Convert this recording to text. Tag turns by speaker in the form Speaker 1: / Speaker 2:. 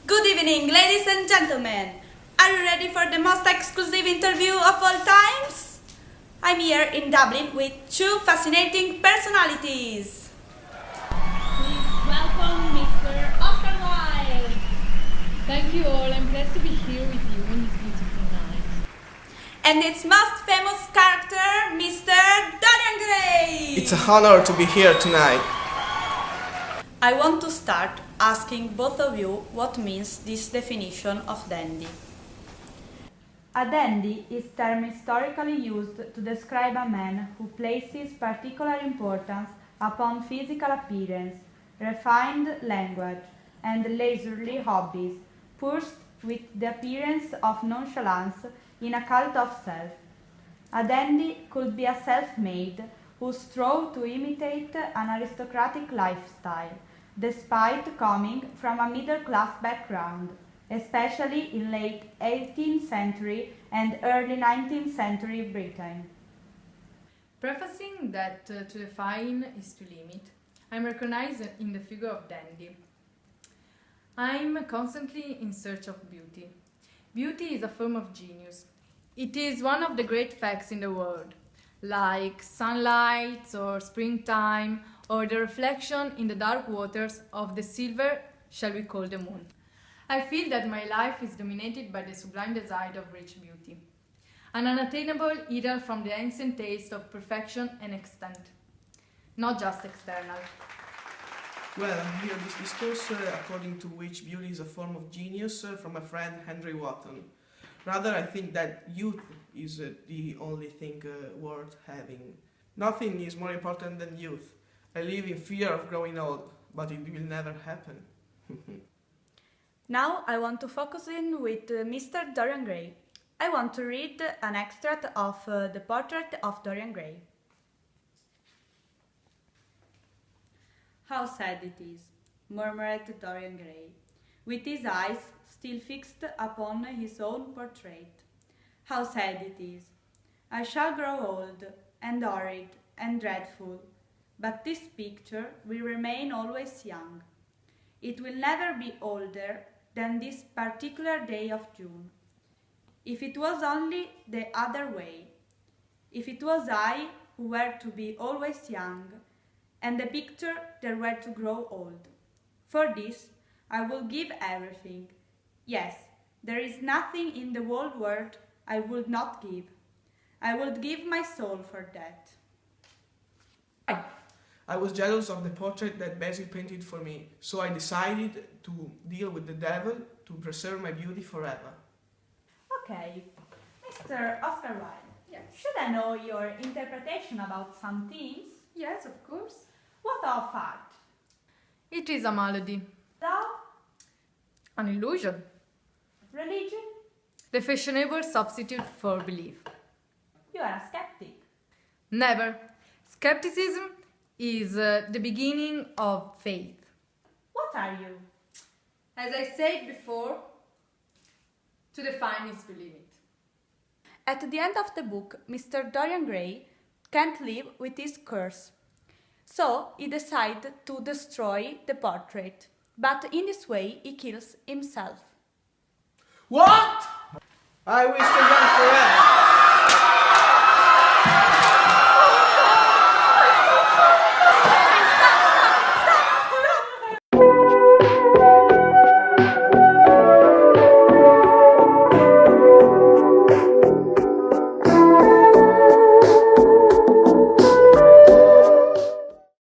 Speaker 1: Good evening, ladies and gentlemen. Are you ready for the most exclusive interview of all times? I'm here in Dublin with two fascinating personalities.
Speaker 2: Please welcome Mr. Oscar Wilde.
Speaker 3: Thank you all. I'm blessed to be here with you on this beautiful night.
Speaker 1: And its most famous character, Mr. Dorian Gray.
Speaker 4: It's an honor to be here tonight.
Speaker 1: I want to start asking both of you what means this definition of dandy. A dandy is a term historically used to describe a man who places particular importance upon physical appearance, refined language, and leisurely hobbies, pursued with the appearance of nonchalance in a cult of self. A dandy could be a self-made who strove to imitate an aristocratic lifestyle, despite coming from a middle-class background, especially in late 18th century and early 19th century Britain.
Speaker 3: Prefacing that to define is to limit, I'm recognized in the figure of dandy. I'm constantly in search of beauty. Beauty is a form of genius. It is one of the great facts in the world, like sunlight or springtime or the reflection in the dark waters of the silver, shall we call the moon. I feel that my life is dominated by the sublime desire of rich beauty, an unattainable ideal from the ancient taste of perfection and extent, not just external.
Speaker 4: Well, I hear this discourse according to which beauty is a form of genius from my friend Henry Wotton. Rather, I think that youth is the only thing worth having. Nothing is more important than youth. I live in fear of growing old, but it will never happen.
Speaker 1: Now I want to focus in with Mr. Dorian Gray. I want to read an extract of the portrait of Dorian Gray. "How sad it is," murmured Dorian Gray, with his eyes still fixed upon his own portrait. "How sad it is. I shall grow old, and horrid, and dreadful, but this picture will remain always young. It will never be older than this particular day of June. If it was only the other way, if it was I who were to be always young, and the picture that were to grow old. For this I will give everything. Yes, there is nothing in the whole world I would not give. I would give my soul for that."
Speaker 4: I was jealous of the portrait that Basil painted for me, so I decided to deal with the devil to preserve my beauty forever.
Speaker 1: Okay, Mr. Oscar Wilde,
Speaker 3: Yes.
Speaker 1: should I know your interpretation about some themes?
Speaker 3: Yes, of course.
Speaker 1: What of art?
Speaker 3: It is a malady,
Speaker 1: Love?
Speaker 3: an illusion,
Speaker 1: Religion?
Speaker 3: the fashionable substitute for belief.
Speaker 1: You are a skeptic.
Speaker 3: Never. Skepticism is the beginning of faith.
Speaker 1: What are you?
Speaker 3: As I said before, to define is to limit.
Speaker 1: At the end of the book, Mr. Dorian Gray can't live with his curse. So he decides to destroy the portrait, but in this way he kills himself.
Speaker 4: What? I wish to young forever.